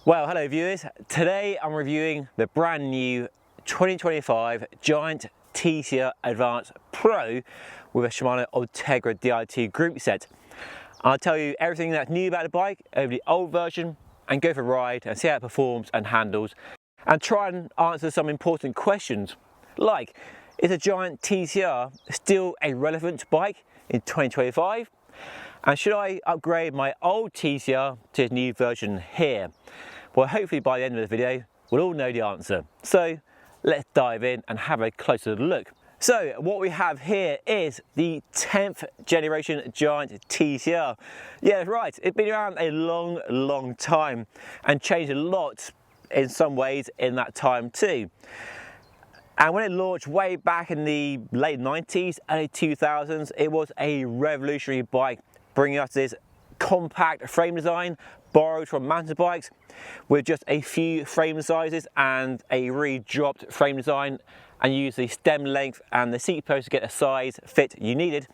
Well, hello viewers. Today I'm reviewing the brand new 2025 Giant TCR Advanced Pro with a Shimano Ultegra Di2 group set. I'll tell you everything that's new about the bike over the old version and go for a ride and see how it performs and handles and try and answer some important questions like, is a Giant TCR still a relevant bike in 2025? And should I upgrade my old TCR to the new version here? Well, hopefully by the end of the video, we'll all know the answer. So let's dive in and have a closer look. So what we have here is the 10th generation Giant TCR. Yeah, that's right, it's been around a long time and changed a lot in some ways in that time too. And when it launched way back in the late 90s, early 2000s, it was a revolutionary bike, bringing us this compact frame design borrowed from mountain bikes with just a few frame sizes and a really dropped frame design, and use the stem length and the seat post to get the size fit you needed,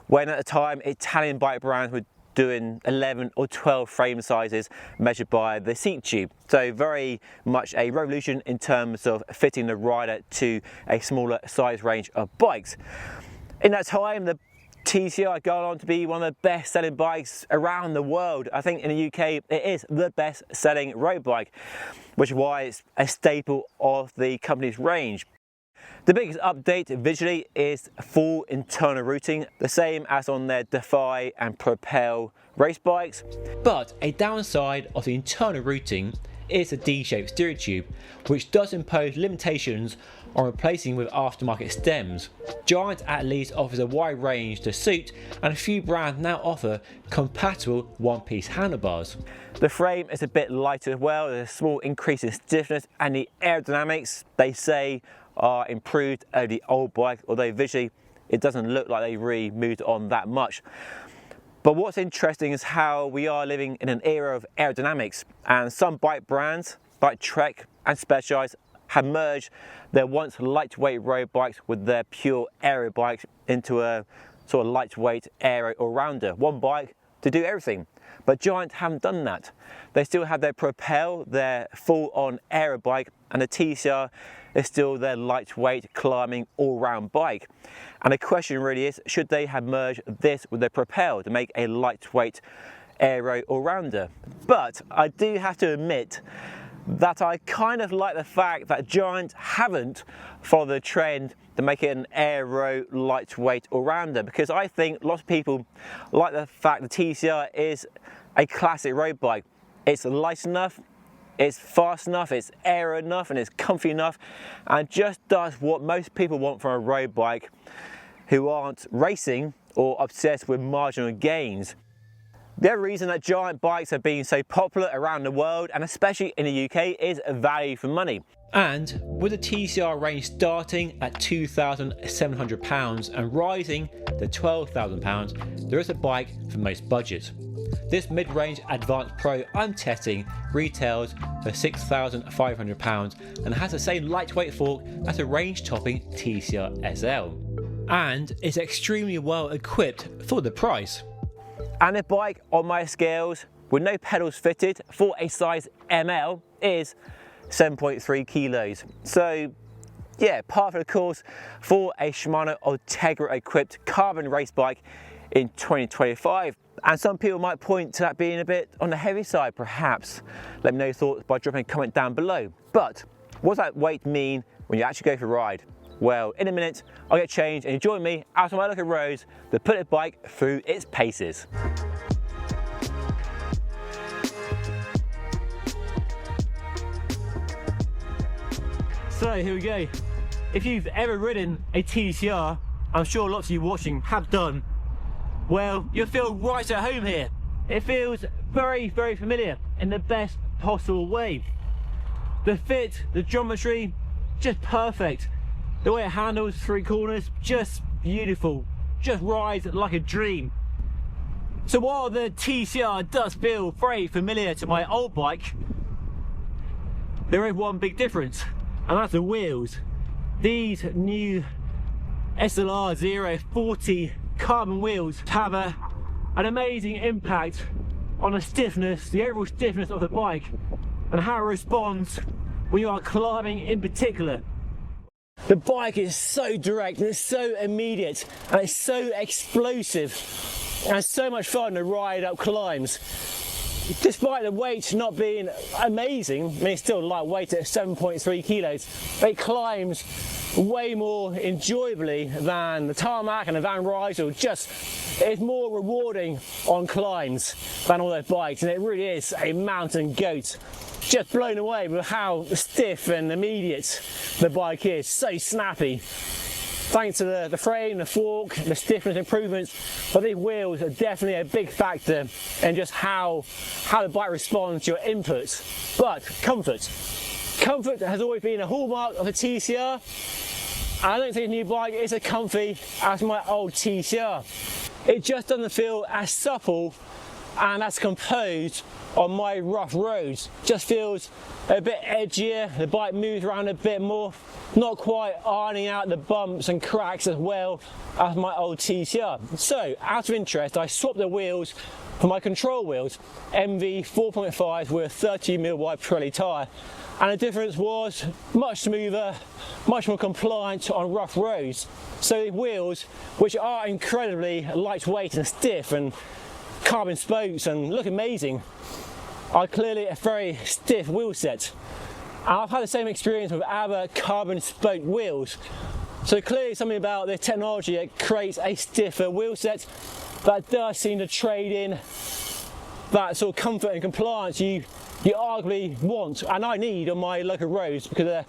when at the time Italian bike brands were doing 11 or 12 frame sizes measured by the seat tube. So very much a revolution in terms of fitting the rider to a smaller size range of bikes. In that time, the TCR gone on to be one of the best selling bikes around the world. I think in the UK it is the best selling road bike, which is why it's a staple of the company's range. The biggest update visually is full internal routing, the same as on their Defy and Propel race bikes. But a downside of the internal routing is a D-shaped steering tube, which does impose limitations on replacing with aftermarket stems. Giant at least offers a wide range to suit, and a few brands now offer compatible one-piece handlebars. The frame is a bit lighter as well. There's a small increase in stiffness, and the aerodynamics, they say, are improved over the old bike, although visually it doesn't look like they really moved on that much. But what's interesting is how we are living in an era of aerodynamics, and some bike brands like Trek and Specialized have merged their once lightweight road bikes with their pure aero bikes into a sort of lightweight aero all-rounder. One bike to do everything. But Giant haven't done that. They still have their Propel, their full-on aero bike, and the TCR is still their lightweight climbing all-round bike. And the question really is, should they have merged this with their Propel to make a lightweight aero all-rounder? But I do have to admit that I kind of like the fact that Giant haven't followed the trend to make it an aero lightweight all-rounder, because I think lots of people like the fact the TCR is a classic road bike. It's light enough, it's fast enough, it's aero enough, and it's comfy enough, and just does what most people want from a road bike who aren't racing or obsessed with marginal gains. The other reason that Giant bikes have been so popular around the world, and especially in the UK, is value for money. And with the TCR range starting at £2,700 and rising to £12,000, there is a bike for most budgets. This mid-range Advanced Pro I'm testing retails for £6,500 and has the same lightweight fork as a range-topping TCR SL, and is extremely well equipped for the price. And the bike on my scales, with no pedals fitted, for a size ML, is 7.3 kilos. So yeah, par for the course for a Shimano Ultegra equipped carbon race bike in 2025. And some people might point to that being a bit on the heavy side perhaps. Let me know your thoughts by dropping a comment down below. But what does that weight mean when you actually go for a ride? Well, in a minute, I'll get changed and you join me out on my local roads to put the bike through its paces. So here we go. If you've ever ridden a TCR, I'm sure lots of you watching have done, well, you'll feel right at home here. It feels very familiar in the best possible way. The fit, the geometry, just perfect. The way it handles three corners, just beautiful. Just rides like a dream. So while the TCR does feel very familiar to my old bike, there is one big difference, and that's the wheels. These new SLR 040 carbon wheels have an amazing impact on the stiffness, the overall stiffness of the bike. and how it responds when you are climbing in particular. The bike is so direct and it's so immediate and it's so explosive and it's so much fun to ride up climbs. Despite the weight not being amazing, I mean it's still lightweight at 7.3 kilos, it climbs way more enjoyably than the Tarmac and the Van Rysel. It's more rewarding on climbs than all those bikes, and it really is a mountain goat. Just blown away with how stiff and immediate the bike is, so snappy. Thanks to the frame, the fork, the stiffness improvements, but these wheels are definitely a big factor in just how the bike responds to your inputs. But comfort. Comfort has always been a hallmark of the TCR. I don't think the new bike is as comfy as my old TCR. It just doesn't feel as supple and as composed on my rough roads. Just feels a bit edgier, the bike moves around a bit more, not quite ironing out the bumps and cracks as well as my old TCR. So, out of interest, I swapped the wheels for my control wheels, MV 4.5 with a 30mm wide Pirelli tyre, and the difference was much smoother, much more compliant on rough roads. So the wheels, which are incredibly lightweight and stiff and carbon spokes and look amazing, are clearly a very stiff wheel set. And I've had the same experience with other carbon spoked wheels. So clearly something about the technology that creates a stiffer wheel set that does seem to trade in that sort of comfort and compliance you arguably want and I need on my local roads, because they're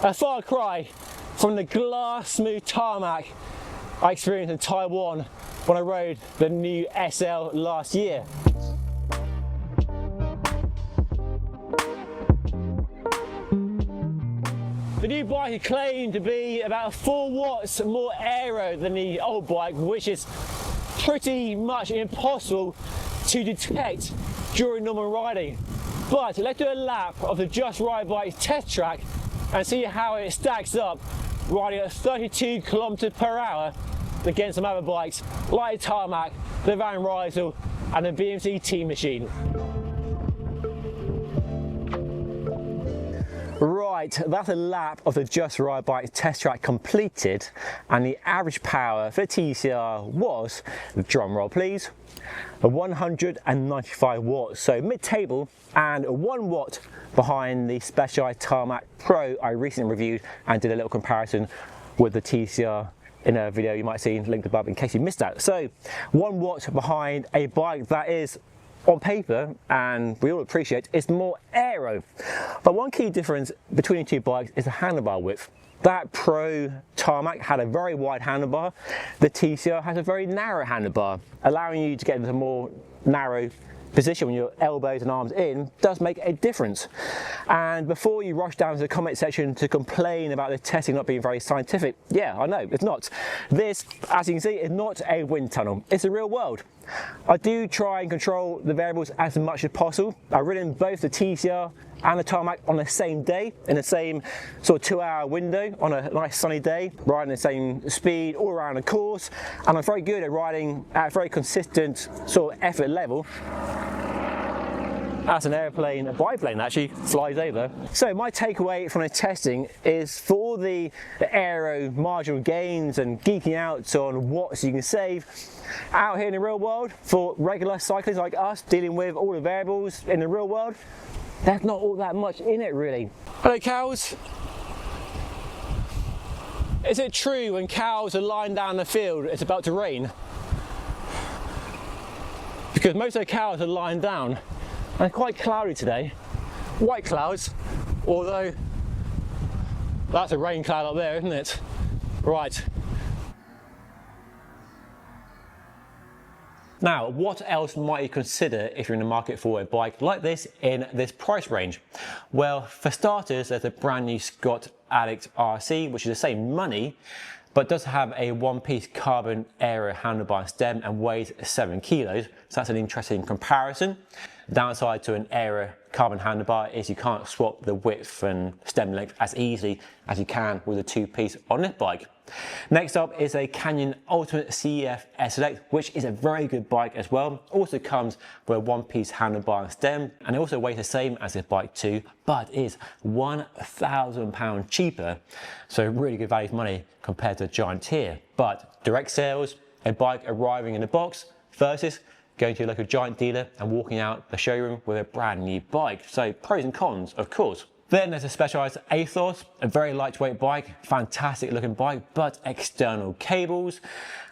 a far cry from the glass smooth tarmac I experienced in Taiwan when I rode the new SL last year. The new bike is claimed to be about 4 watts more aero than the old bike, which is pretty much impossible to detect during normal riding. But let's do a lap of the Just Ride Bike's test track and see how it stacks up riding at 32 km/h against some other bikes like the Tarmac, the Van Rysel and the BMC Team Machine. Right, that's a lap of the Just Ride Bike test track completed, and the average power for the TCR was, drum roll please, 195 watts, so mid-table and 1 watt behind the Specialized Tarmac Pro I recently reviewed and did a little comparison with the TCR in a video you might see linked above in case you missed that. So 1 watt behind a bike that is, on paper, and we all appreciate, it's more aero. But one key difference between the two bikes is the handlebar width. That Pro Tarmac had a very wide handlebar. The TCR has a very narrow handlebar, allowing you to get into a more narrow position when your elbows and arms in does make a difference. And before you rush down to the comment section to complain about the testing not being very scientific, yeah, I know, it's not. This, as you can see, is not a wind tunnel, it's the real world. I do try and control the variables as much as possible. I've ridden both the TCR and the Tarmac on the same day, in the same sort of 2-hour window on a nice sunny day, riding the same speed all around the course, and I'm very good at riding at a very consistent sort of effort level. That's an airplane, a biplane actually, flies over. So my takeaway from the testing is, for all the aero marginal gains and geeking out on watts you can save, out here in the real world, for regular cyclists like us dealing with all the variables in the real world, there's not all that much in it really. Hello cows. Is it true when cows are lying down the field it's about to rain? Because most of the cows are lying down. And quite cloudy today, white clouds, although that's a rain cloud up there, isn't it? Right. Now, what else might you consider if you're in the market for a bike like this in this price range? Well, for starters, there's a brand new Scott Addict RC, which is the same money, but does have a one-piece carbon aero handlebar and stem and weighs 7 kilos, so that's an interesting comparison. The downside to an aero carbon handlebar is you can't swap the width and stem length as easily as you can with a 2-piece on this bike. Next up is a Canyon Ultimate CEF SLX, which is a very good bike as well. Also comes with a one-piece handlebar and stem, and it also weighs the same as this bike too, but is £1,000 cheaper. So really good value for money compared to the Giant here. But direct sales, a bike arriving in a box versus going to your local Giant dealer and walking out the showroom with a brand new bike. So pros and cons, of course. Then there's a Specialized Athos, a very lightweight bike, fantastic looking bike, but external cables.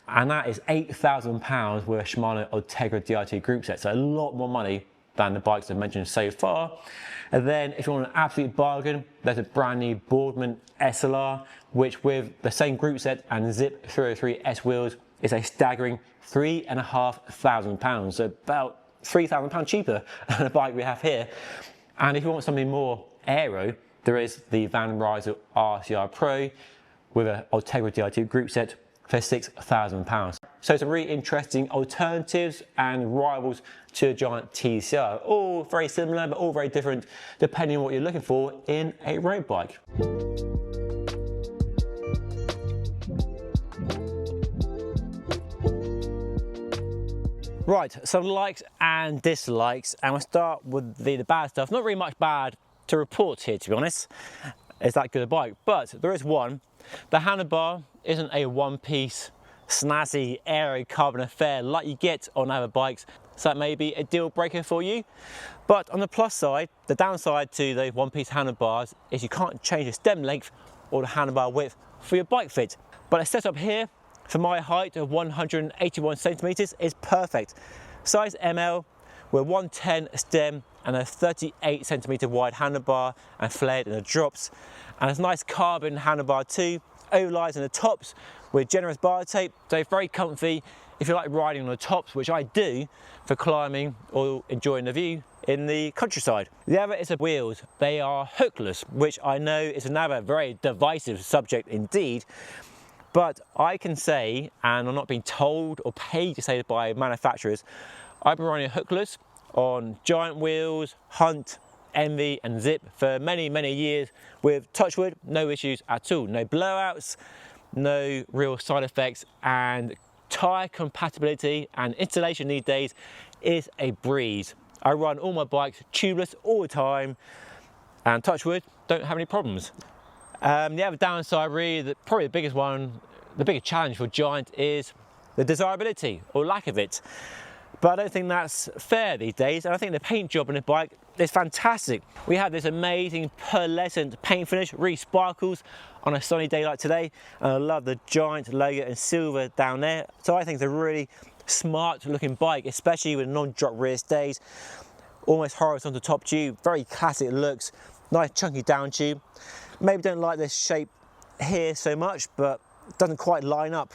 And that is £8,000 with a Shimano Ultegra Di2 group set. So a lot more money than the bikes I've mentioned so far. And then if you want an absolute bargain, there's a brand new Boardman SLR, which with the same group set and Zip 303S wheels is a staggering £3,500. So about £3,000 cheaper than the bike we have here. And if you want something more aero, there is the Van Rysel RCR Pro with an Ultegra Di2 group set for £6,000. So some really interesting alternatives and rivals to a Giant TCR. All very similar, but all very different depending on what you're looking for in a road bike. Right, some likes and dislikes, and we'll start with the bad stuff. Not really much bad to report here, to be honest. It's that good a bike, but there is one. The handlebar isn't a one-piece snazzy aero carbon affair like you get on other bikes, so that may be a deal breaker for you. But on the plus side, the downside to the one-piece handlebars is you can't change the stem length or the handlebar width for your bike fit. But a setup here for my height of 181 centimeters is perfect. Size ML with 110 stem and a 38 centimeter wide handlebar and flared in the drops. And it's nice carbon handlebar too, oversized in the tops with generous bar tape, so very comfy if you like riding on the tops, which I do for climbing or enjoying the view in the countryside. The other is the wheels. They are hookless, which I know is another very divisive subject indeed. But I can say, and I'm not being told or paid to say this by manufacturers, I've been running hookless on Giant wheels, Hunt, Envy and Zip for many, many years with, touch wood, no issues at all. No blowouts, no real side effects, and tyre compatibility and installation these days is a breeze. I run all my bikes tubeless all the time and touch wood, don't have any problems. The other downside really, probably the biggest one, the biggest challenge for Giant is the desirability or lack of it. But I don't think that's fair these days, and I think the paint job on the bike is fantastic. We have this amazing pearlescent paint finish, really sparkles on a sunny day like today, and I love the Giant logo in silver down there. So I think it's a really smart looking bike, especially with non-drop rear stays, almost horizontal top tube, very classic looks, nice chunky down tube. Maybe don't like this shape here so much, but it doesn't quite line up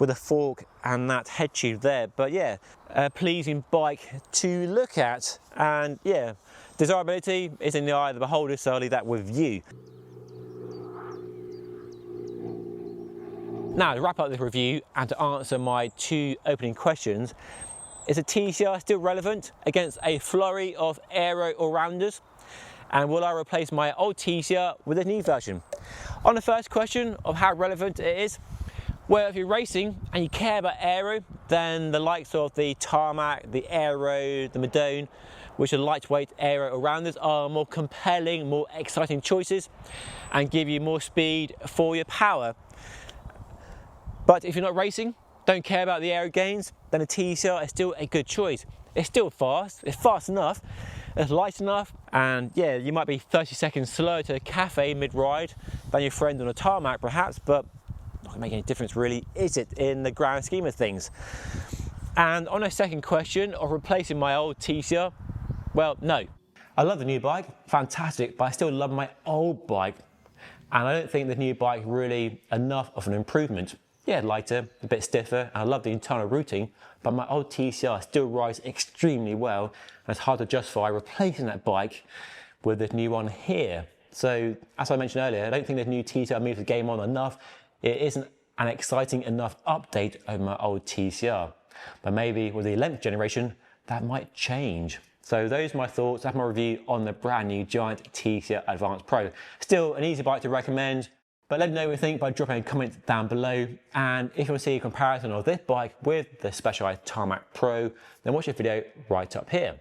with a fork and that head tube there. But yeah, a pleasing bike to look at, and yeah, desirability is in the eye of the beholder, so I'll leave that with you. Now to wrap up this review and to answer my two opening questions, is a TCR still relevant against a flurry of aero all-rounders? And will I replace my old TCR with a new version? On the first question of how relevant it is, well, if you're racing and you care about aero, then the likes of the Tarmac, the Aero, the Madone, which are lightweight aero all-rounders, are more compelling, more exciting choices and give you more speed for your power. But if you're not racing, don't care about the aero gains, then a TCR is still a good choice. It's still fast, it's fast enough, it's light enough, and yeah, you might be 30 seconds slower to a cafe mid-ride than your friend on a Tarmac perhaps, but not gonna make any difference really, is it, in the grand scheme of things? And on a second question of replacing my old TCR, well, no. I love the new bike, fantastic, but I still love my old bike, and I don't think the new bike really enough of an improvement. Yeah, lighter, a bit stiffer, and I love the internal routing, but my old TCR still rides extremely well, and it's hard to justify replacing that bike with this new one here. So, as I mentioned earlier, I don't think the new TCR moves the game on enough. It isn't an exciting enough update over my old TCR. But maybe with the 11th generation, that might change. So those are my thoughts, that's my review on the brand new Giant TCR Advanced Pro. Still an easy bike to recommend, But let me know what you think by dropping a comment down below. And if you want to see a comparison of this bike with the Specialized Tarmac Pro, then watch this video right up here.